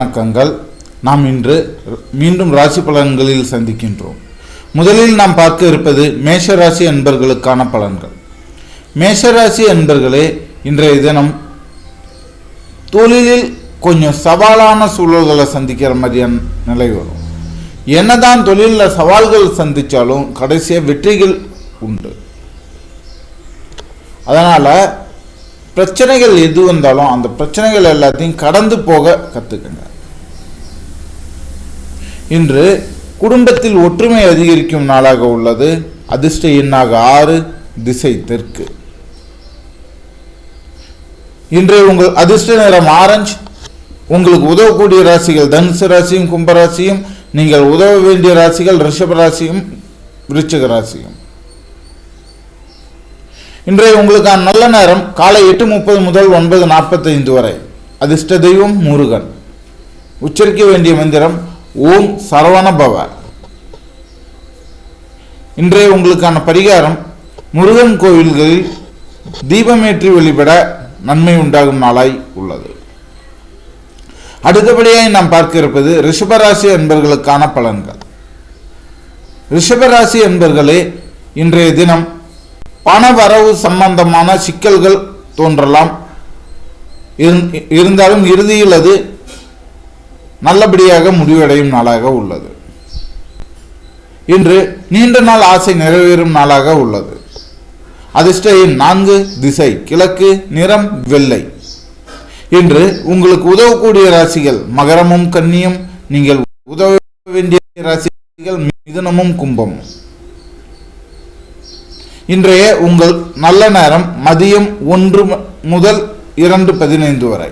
வணக்கங்கள். நாம் இன்று மீண்டும் ராசி பலன்களில் சந்திக்கின்றோம். முதலில் நாம் பார்க்க இருப்பது மேஷராசி அன்பர்களுக்கான பலன்கள். மேஷராசி அன்பர்களே, இன்றைய தினம் தொழிலில் கொஞ்சம் சவாலான சூழல்களை சந்திக்கிற மாதிரியான நிலை வரும். என்னதான் தொழிலில் சவால்கள் சந்தித்தாலும் கடைசியாக வெற்றிகள் உண்டு. அதனால் பிரச்சனைகள் எது வந்தாலும் அந்த பிரச்சனைகள் எல்லாத்தையும் கடந்து போக கற்றுக்குங்க. இன்று குடும்பத்தில் ஒற்றுமை அதிகரிக்கும் நாளாக உள்ளது. அதிர்ஷ்ட எண்ணாக 6, திசை தெற்கு. இன்றைய உங்கள் அதிர்ஷ்ட நிறம் ஆரஞ்சு. உங்களுக்கு உதவக்கூடிய ராசிகள் தனுசு ராசியும் கும்பராசியும். நீங்கள் உதவ வேண்டிய ராசிகள் ரிஷப ராசியும் விருச்சிக ராசியும். இன்றைய உங்களுக்கான நல்ல நேரம் காலை 8:30 முதல் 9:45 வரை. அதிர்ஷ்ட தெய்வம் முருகன். உச்சரிக்க வேண்டிய மந்திரம் ஓம் சரவண பவ. இன்றைய உங்களுக்கான பரிகாரம் முருகன் கோவில்களில் தீபமேற்றி வழிபட நன்மை உண்டாகும் நாளாய் உள்ளது. அடுத்தபடியாக நாம் பார்க்க இருப்பது ரிஷபராசி என்பர்களுக்கான பலன்கள். ரிஷபராசி என்பர்களே, இன்றைய தினம் பண வரவு சம்பந்தமான சிக்கல்கள் தோன்றலாம். இருந்தாலும் இறுதியில் அது நல்லபடியாக முடிவடையும் நாளாக உள்ளது. இன்று நீண்ட நாள் ஆசை நிறைவேறும் நாளாக உள்ளது. அதிர்ஷ்ட எண் 4, திசை கிழக்கு, நிறம் வெள்ளை. இன்று உங்களுக்கு உதவக்கூடிய ராசிகள் மகரமும் கன்னியும். நீங்கள் உதவ வேண்டிய ராசிகள் மிதுனமும் கும்பமும். இன்றைய உங்கள் நல்ல நேரம் மதியம் 1 முதல் 2:15 வரை.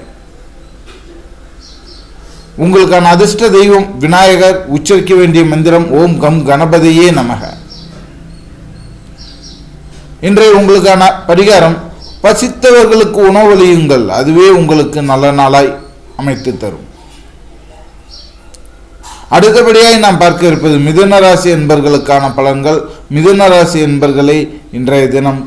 உங்களுக்கான அதிர்ஷ்ட தெய்வம் விநாயகர். உச்சரிக்க வேண்டிய மந்திரம் ஓம் கம் கணபதியே நமக. இன்றைய உங்களுக்கான பரிகாரம் பசித்தவர்களுக்கு உணவளியுங்கள், அதுவே உங்களுக்கு நல்ல நாளாய் அமைத்து தரும். அடுத்தபடியாக நாம் பார்க்க இருப்பது மிதுன ராசி என்பர்களுக்கான பலன்கள். மிதுன ராசி என்பர்களை இன்றைய தினம்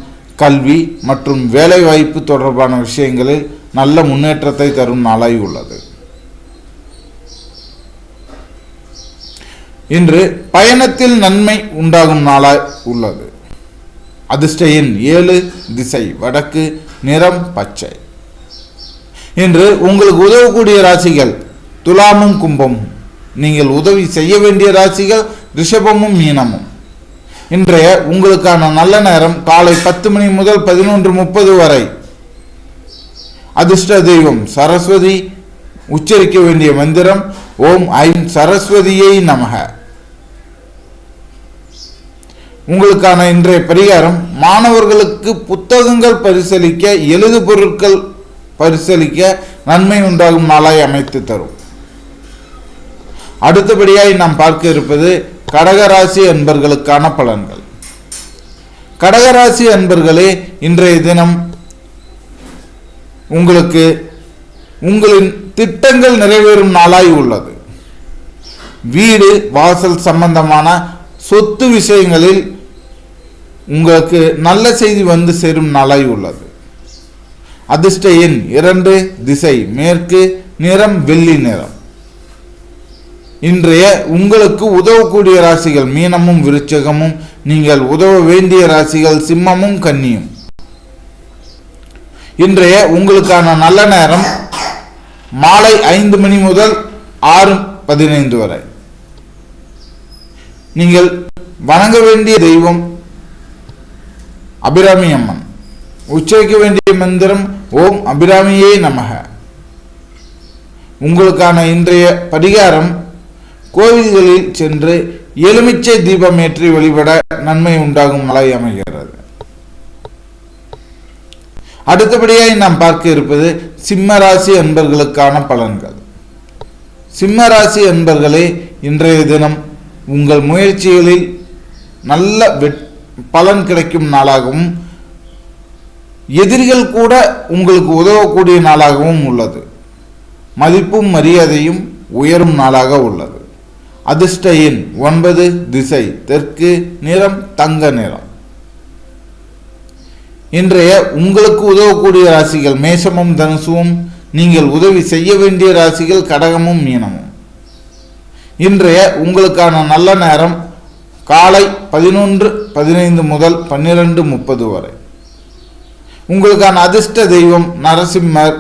கல்வி மற்றும் வேலை வாய்ப்பு தொடர்பான விஷயங்களில் நல்ல முன்னேற்றத்தை தரும் நாளாய் உள்ளது. இன்று பயணத்தில் நன்மை உண்டாகும் நாளாய் உள்ளது. அதிர்ஷ்ட எண் 7, திசை வடக்கு, நிறம் பச்சை. இன்று உங்களுக்கு உதவக்கூடிய ராசிகள் துலாமும் கும்பமும். நீங்கள் உதவி செய்ய வேண்டிய ராசிகள் ரிஷபமும் மீனமும். இன்றைய உங்களுக்கான நல்ல நேரம் காலை 10 மணி முதல் 11:30 வரை. அதிர்ஷ்ட தெய்வம் சரஸ்வதி. உச்சரிக்க வேண்டிய மந்திரம் ஓம் ஐம் சரஸ்வதியை நமக. உங்களுக்கான இன்றைய பரிகாரம் மாணவர்களுக்கு புத்தகங்கள் பரிசளிக்க, எழுது பொருட்கள் பரிசளிக்க நன்மை உண்டாகும் நாளாய் அமைத்து தரும். அடுத்தபடியாய் நாம் பார்க்க இருப்பது கடகராசி அன்பர்களுக்கான பலன்கள். கடகராசி அன்பர்களே, இன்றைய தினம் உங்களுக்கு உங்களின் திட்டங்கள் நிறைவேறும் நாளாய் உள்ளது. வீடு வாசல் சம்பந்தமான சொத்து விஷயங்களில் உங்களுக்கு நல்ல செய்தி வந்து சேரும் நாளாய் உள்ளது. அதிர்ஷ்ட எண் 2, திசை மேற்கு, நிறம் வெள்ளி நிறம். இன்றைய உங்களுக்கு உதவக்கூடிய ராசிகள் மீனமும் விருச்சிகமும். நீங்கள் உதவ வேண்டிய ராசிகள் சிம்மமும் கன்னியும். இன்றைய உங்களுக்கான நல்ல நேரம் மாலை 5 மணி முதல் 6:15 வரை. நீங்கள் வணங்க வேண்டிய தெய்வம் அபிராமி அம்மன். உச்சரிக்க வேண்டிய மந்திரம் ஓம் அபிராமியே நமக. உங்களுக்கான இன்றைய பரிகாரம் கோவில்களில் சென்று எலுமிச்சை தீபம் ஏற்றி வழிபட நன்மை உண்டாகும் நாளாய் அமைகிறது. அடுத்தபடியாக நாம் பார்க்க இருப்பது சிம்மராசி அன்பர்களுக்கான பலன்கள். சிம்மராசி அன்பர்களே, இன்றைய தினம் உங்கள் முயற்சிகளில் நல்ல பலன் கிடைக்கும் நாளாகவும் எதிரிகள் கூட உங்களுக்கு உதவக்கூடிய நாளாகவும் உள்ளது. மதிப்பும் மரியாதையும் உயரும் நாளாக உள்ளது. அதிர்ஷ்ட எண் 9, திசை தெற்கு, நிறம் தங்க நிறம். இன்றைய உங்களுக்கு உதவக்கூடிய ராசிகள் மேஷமும் தனுசுவும். நீங்கள் உதவி செய்ய வேண்டிய ராசிகள் கடகமும் மீனமும். இன்றைய உங்களுக்கான நல்ல நேரம் காலை 11:15 முதல் 12:30 வரை. உங்களுக்கான அதிர்ஷ்ட தெய்வம் நரசிம்மர்.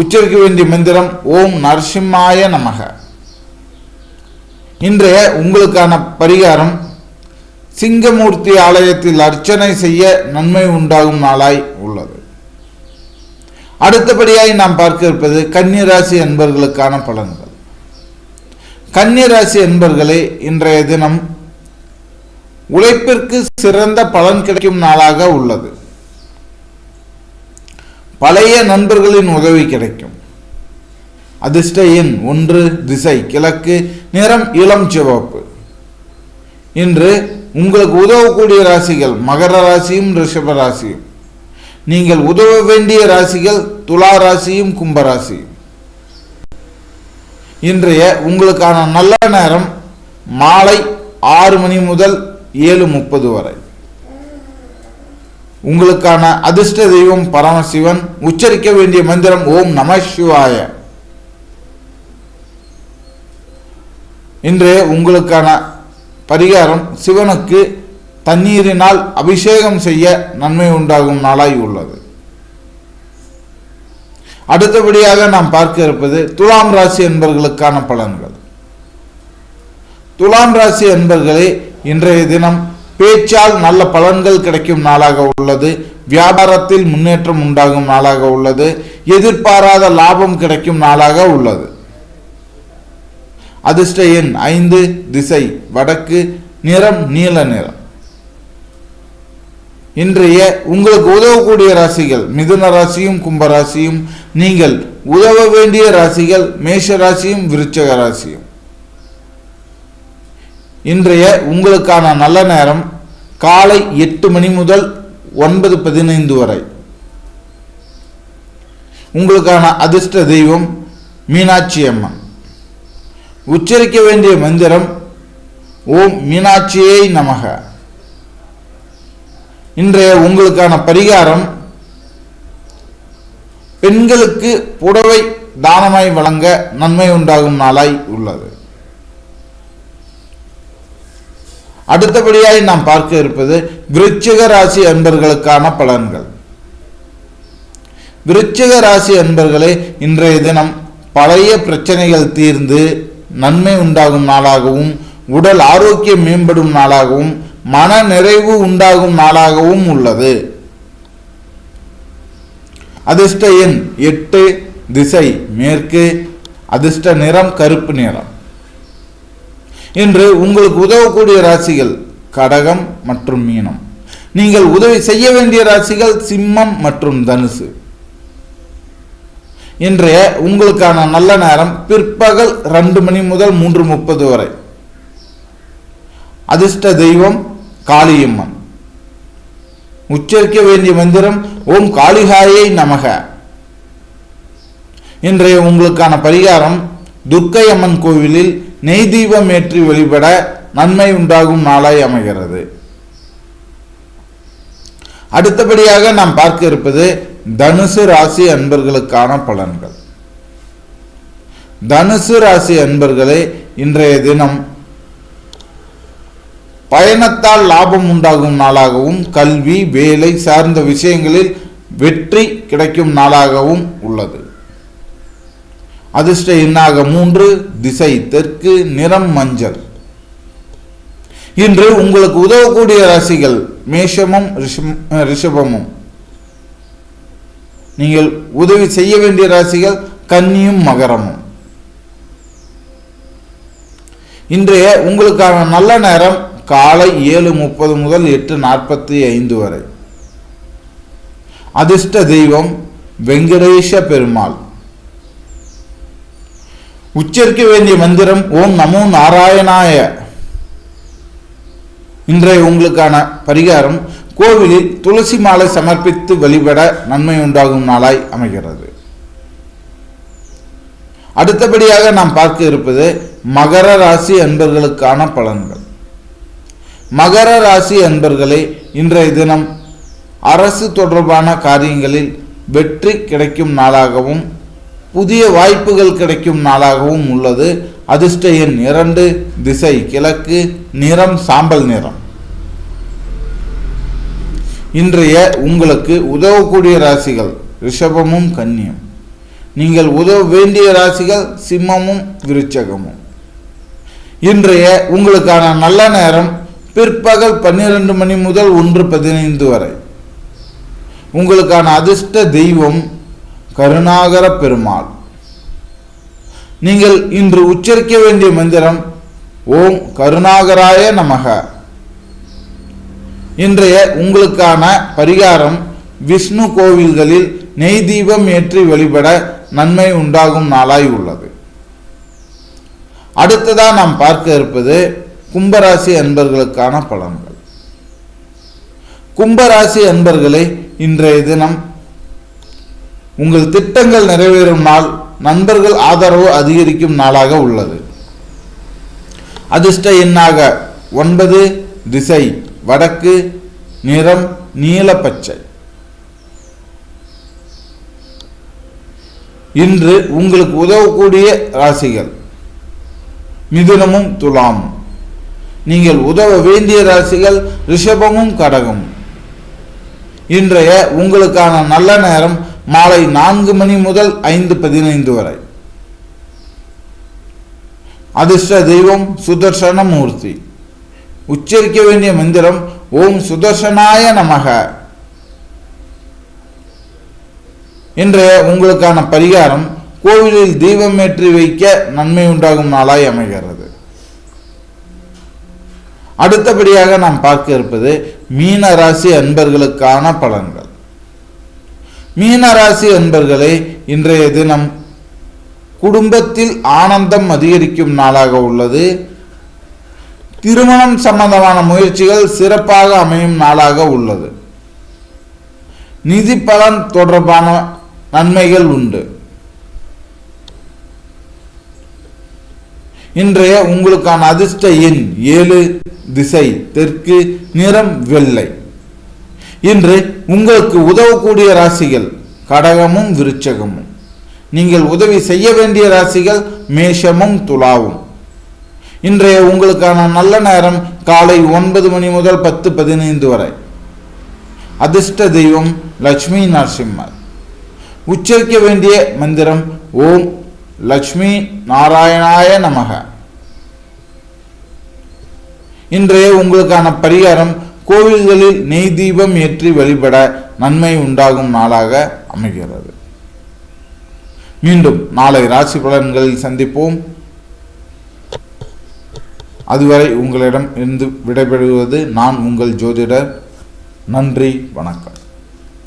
உச்சரிக்க வேண்டிய மந்திரம் ஓம் நரசிம்மாய நமக. இன்றைய உங்களுக்கான பரிகாரம் சிங்கமூர்த்தி ஆலயத்தில் அர்ச்சனை செய்ய நன்மை உண்டாகும் நாளாய் உள்ளது. அடுத்தபடியாய் நாம் பார்க்க இருப்பது கன்னிராசி அன்பர்களுக்கான பலன்கள். கன்னிராசி அன்பர்களே, இன்றைய தினம் உழைப்பிற்கு சிறந்த பலன் கிடைக்கும் நாளாக உள்ளது. பழைய நண்பர்களின் உதவி கிடைக்கும். அதிர்ஷ்ட எண் 1, திசை கிழக்கு, நிறம் இளம் சிவப்பு. இன்று உங்களுக்கு உதவக்கூடிய ராசிகள் மகர ராசியும் ரிஷப ராசியும். நீங்கள் உதவ வேண்டிய ராசிகள் துலா ராசியும் கும்பராசியும். இன்றைய உங்களுக்கான நல்ல நேரம் மாலை 6 மணி முதல் 7:30 வரை. உங்களுக்கான அதிர்ஷ்ட தெய்வம் பரமசிவன். உச்சரிக்க வேண்டிய மந்திரம் ஓம் நம சிவாய. இன்றைய உங்களுக்கான பரிகாரம் சிவனுக்கு தண்ணீரினால் அபிஷேகம் செய்ய நன்மை உண்டாகும் நாளாய் உள்ளது. அடுத்தபடியாக நாம் பார்க்க இருப்பது துலாம் ராசி என்பர்களுக்கான பலன்கள். துலாம் ராசி என்பர்களே, இன்றைய தினம் பேச்சால் நல்ல பலன்கள் கிடைக்கும் நாளாக உள்ளது. வியாபாரத்தில் முன்னேற்றம் உண்டாகும் நாளாக உள்ளது. எதிர்பாராத லாபம் கிடைக்கும் நாளாக உள்ளது. அதிர்ஷ்ட எண் 5, திசை வடக்கு, நிறம் நீல நிறம். இன்றைய உங்களுக்கு உதவக்கூடிய ராசிகள் மிதுன ராசியும் கும்பராசியும். நீங்கள் உதவ வேண்டிய ராசிகள் மேஷ ராசியும் விருச்சக ராசியும். இன்றைய உங்களுக்கான நல்ல நேரம் காலை 8 மணி முதல் 9:15 வரை. உங்களுக்கான அதிர்ஷ்ட தெய்வம் மீனாட்சி அம்மன். உச்சரிக்க வேண்டிய மந்திரம் ஓம் மீனாட்சியை நமக. இன்றைய உங்களுக்கான பரிகாரம் பெண்களுக்கு புடவை தானமாய் வழங்க நன்மை உண்டாகும் நாளாய் உள்ளது. அடுத்தபடியாய் நாம் பார்க்க இருப்பது விருச்சிக ராசி அன்பர்களுக்கான பலன்கள். விருச்சிக ராசி அன்பர்களே, இன்றைய தினம் பழைய பிரச்சனைகள் தீர்ந்து நன்மை உண்டாகும் நாளாகவும், உடல் ஆரோக்கியம் மேம்படும் நாளாகவும், மன நிறைவு உண்டாகும் நாளாகவும் உள்ளது. அதிர்ஷ்ட எண் 8, திசை மேற்கு, அதிர்ஷ்ட நிறம் கருப்பு நிறம். இன்று உங்களுக்கு உதவக்கூடிய ராசிகள் கடகம் மற்றும் மீனம். நீங்கள் உதவி செய்ய வேண்டிய ராசிகள் சிம்மம் மற்றும் தனுசு. இன்றைய உங்களுக்கான நல்ல நேரம் பிற்பகல் 2 மணி முதல் 3:30 வரை. அதிர்ஷ்ட தெய்வம் காளியம்மன். உச்சரிக்க வேண்டிய மந்திரம் ஓம் காளிகாயை நமக. இன்றைய உங்களுக்கான பரிகாரம் துர்க்கையம்மன் கோவிலில் நெய் தீபம் ஏற்றி வழிபட நன்மை உண்டாகும் நாளாய் அமைகிறது. அடுத்தபடியாக நாம் பார்க்க இருப்பது தனுசு ராசி அன்பர்களுக்கான பலன்கள். தனுசு ராசி அன்பர்களே, இன்றைய தினம் பயணத்தால் லாபம் உண்டாகும் நாளாகவும், கல்வி வேலை சார்ந்த விஷயங்களில் வெற்றி கிடைக்கும் நாளாகவும் உள்ளது. அதிர்ஷ்ட எண்ணாக 3, திசை தெற்கு, நிறம் மஞ்சள். இன்று உங்களுக்கு உதவக்கூடிய ராசிகள் மேஷமும் ரிஷபமும். நீங்கள் உதவி செய்ய வேண்டிய ராசிகள் கன்னியும் மகரமும். இன்றைய உங்களுக்கான நல்ல நேரம் காலை 7:30 முதல் 8:45 வரை. அதிர்ஷ்ட தெய்வம் வெங்கடேஷ பெருமாள். உச்சரிக்க வேண்டிய மந்திரம் ஓம் நமோ நாராயணாய. இன்றைய உங்களுக்கான பரிகாரம் கோவிலில் துளசி மாலை சமர்ப்பித்து வழிபட நன்மை உண்டாகும் நாளாய் அமைகிறது. அடுத்தபடியாக நாம் பார்க்க இருப்பது மகர ராசி அன்பர்களுக்கான பலன்கள். மகர ராசி அன்பர்களே, இன்றைய தினம் அரசு தொடர்பான காரியங்களில் வெற்றி கிடைக்கும் நாளாகவும் புதிய வாய்ப்புகள் கிடைக்கும் நாளாகவும் உள்ளது. அதிர்ஷ்ட எண் 2, திசை கிழக்கு, நிறம் சாம்பல் நிறம். இன்றைய உங்களுக்கு உதவக்கூடிய ராசிகள் ரிஷபமும் கன்னியும். நீங்கள் உதவ வேண்டிய ராசிகள் சிம்மமும் விருச்சகமும். இன்றைய உங்களுக்கான நல்ல நேரம் பிற்பகல் 12 மணி முதல் 1:15 வரை. உங்களுக்கான அதிர்ஷ்ட தெய்வம் கருணாகர பெருமாள். நீங்கள் இன்று உச்சரிக்க வேண்டிய மந்திரம் ஓம் கருணாகராய நமக. இன்றைய உங்களுக்கான பரிகாரம் விஷ்ணு கோவில்களில் நெய் தீபம் ஏற்றி வழிபட நன்மை உண்டாகும் நாளாய் உள்ளது. அடுத்ததாக நாம் பார்க்க இருப்பது கும்பராசி அன்பர்களுக்கான பலன்கள். கும்பராசி அன்பர்களே, இன்றைய தினம் உங்கள் திட்டங்கள் நிறைவேறும் நாள், நண்பர்கள் ஆதரவு அதிகரிக்கும் நாளாக உள்ளது. அதிர்ஷ்ட எண்ணாக 9, திசை வடக்கு, நிறம் நீல பச்சை. இன்று உங்களுக்கு உதவக்கூடிய ராசிகள் மிதுனமும் துலாமும். நீங்கள் உதவ வேண்டிய ராசிகள் ரிஷபமும் கடகமும். இன்றைய உங்களுக்கான நல்ல நேரம் மாலை 4 மணி முதல் 5:15 வரை. அதிர்ஷ்ட தெய்வம் சுதர்சன மூர்த்தி. உச்சரிக்க வேண்டிய மந்திரம் ஓம் சுதர்சனாய நமக. இன்றைய உங்களுக்கான பரிகாரம் கோவிலில் தீபம் ஏற்றி வைக்க நன்மை உண்டாகும் நாளாய் அமைகிறது. அடுத்தபடியாக நாம் பார்க்க இருப்பது மீன ராசி அன்பர்களுக்கான பலன்கள். மீன ராசி அன்பர்களே, இன்றைய தினம் குடும்பத்தில் ஆனந்தம் அதிகரிக்கும் நாளாக உள்ளது. திருமணம் சம்பந்தமான முயற்சிகள் சிறப்பாக அமையும் நாளாக உள்ளது. நிதி பலன் தொடர்பான நன்மைகள் உண்டு. இன்றைய உங்களுக்கான அதிர்ஷ்ட எண் 7, திசை தெற்கு, நிறம் வெள்ளை. இன்று உங்களுக்கு உதவக்கூடிய ராசிகள் கடகமும் விருச்சகமும். நீங்கள் உதவி செய்ய வேண்டிய ராசிகள் மேஷமும் துலாவும். இன்றைய உங்களுக்கான நல்ல நேரம் காலை 9 மணி முதல் 10:15 வரை. அதிர்ஷ்ட தெய்வம் லட்சுமி நரசிம்மர். உச்சரிக்க வேண்டிய மந்திரம் ஓம் லட்சுமி நாராயணாய நமக. இன்றைய உங்களுக்கான பரிகாரம் கோவில்களில் நெய் தீபம் ஏற்றி வழிபட நன்மை உண்டாகும் நாளாக அமைகிறது. மீண்டும் நாளை ராசி பலன்களில் சந்திப்போம். அதுவரை உங்களிடம் இருந்து விடைபெறுவது நான் உங்கள் ஜோதிடர். நன்றி, வணக்கம்.